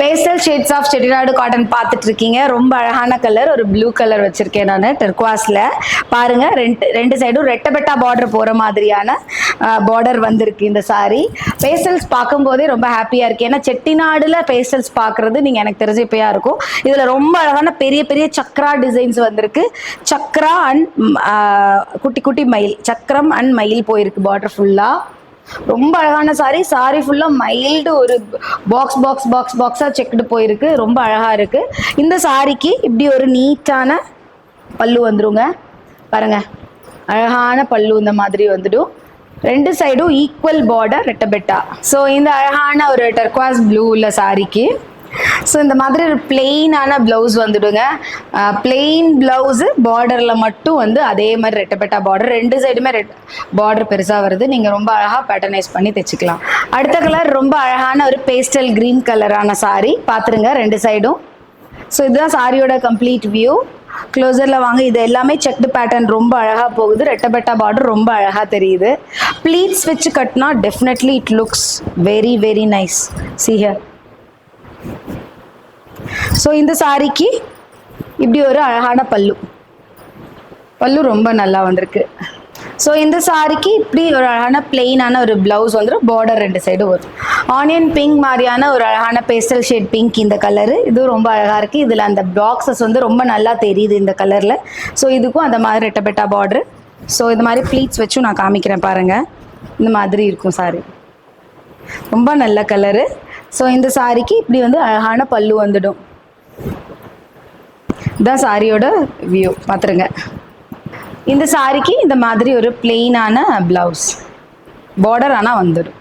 Pastel shades of Chettinad cotton பார்த்துட்டு இருக்கீங்க. ரொம்ப அழகான கலர், ஒரு ப்ளூ கலர் வச்சிருக்கேன் நான் டெர்குவாஸ்ல. பாருங்க, ரெண்டு சைடும் ரெட்டபெட்டா பார்டர் போற மாதிரியான பார்டர் வந்திருக்கு இந்த சாரி. பேஸ்டல்ஸ் பார்க்கும்போதே ரொம்ப ஹாப்பியா இருக்கு. ஏன்னா செட்டிநாடுல பேஸ்டல்ஸ் பார்க்கறது நீங்க எனக்கு தெரிஞ்ச இப்பயா இருக்கும். இதுல ரொம்ப அழகான பெரிய பெரிய சக்ரா டிசைன்ஸ் வந்திருக்கு. சக்ரா அண்ட் குட்டி குட்டி மயில், சக்கரம் அண்ட் மயில் போயிருக்கு பார்டர் ஃபுல்லா. ரொம்ப அழகான சாரி. சாரி ஃபுல்லா மைல்டு ஒரு பாக்ஸா செக்குடு போயிருக்கு. ரொம்ப அழகா இருக்கு. இந்த சாரிக்கு இப்படி ஒரு நீட்டான பல்லு வந்துருங்க. பாருங்க, அழகான பல்லு இந்த மாதிரி வந்துடும். ரெண்டு சைடும் ஈக்குவல் பார்டர் ரெட்டபெட்டா. ஸோ இந்த அழகான ஒரு டெர்குவாஸ் ப்ளூ உள்ள சாரிக்கு ஸோ இந்த மாதிரி ஒரு பிளெயினான ப்ளவுஸ் வந்துடுங்க. பிளெயின் ப்ளவுஸு பார்டரில் மட்டும் வந்து அதே மாதிரி ரெட்டபெட்டா பார்டர், ரெண்டு சைடுமே பார்டர் பெருசாக வருது. நீங்கள் ரொம்ப அழகாக பேட்டர்னைஸ் பண்ணி தைச்சிக்கலாம். அடுத்த கலர் ரொம்ப அழகான ஒரு பேஸ்டல் க்ரீன் கலரான சாரி. பார்த்துருங்க ரெண்டு சைடும். ஸோ இதுதான் சாரியோட கம்ப்ளீட் வியூ. க்ளோசரில் வாங்க. இது எல்லாமே செக்டு பேட்டர்ன் ரொம்ப அழகாக போகுது. ரெட்டபெட்டா பார்டர் ரொம்ப அழகாக தெரியுது. ப்ளீட்ஸ் வச்சு கட்டினா definitely it looks very very nice. See here. So இந்த சாரிக்கு இப்படி ஒரு அழகான பல்லு ரொம்ப நல்லா வந்திருக்கு. ஸோ இந்த சாரிக்கு இப்படி ஒரு அழகான பிளெயினான ஒரு ப்ளவுஸ் வந்துடும். பார்டர் ரெண்டு சைடும் வரும். ஆனியன் பிங்க் மாதிரியான ஒரு அழகான பேஸ்டல் ஷேட் பிங்க் இந்த கலரு. இதுவும் ரொம்ப அழகாக இருக்குது. இதில் அந்த பாக்ஸஸ் வந்து ரொம்ப நல்லா தெரியுது இந்த கலரில். ஸோ இதுக்கும் அந்த மாதிரி ரெட்டபெட்டா பார்டரு. ஸோ இந்த மாதிரி ப்ளீட்ஸ் வச்சும் நான் காமிக்கிறேன் பாருங்கள். இந்த மாதிரி இருக்கும் சாரி. ரொம்ப நல்ல கலரு. ஸோ இந்த சாரிக்கு இப்படி வந்து அழகான பல்லு வந்துடும். இதுதான் சாரியோட வியூ. பார்த்துருங்க. இந்த சாரிக்கு இந்த மாதிரி ஒரு பிளெயினான ப்ளவுஸ், பார்டர் ஆனால் வந்துடும்.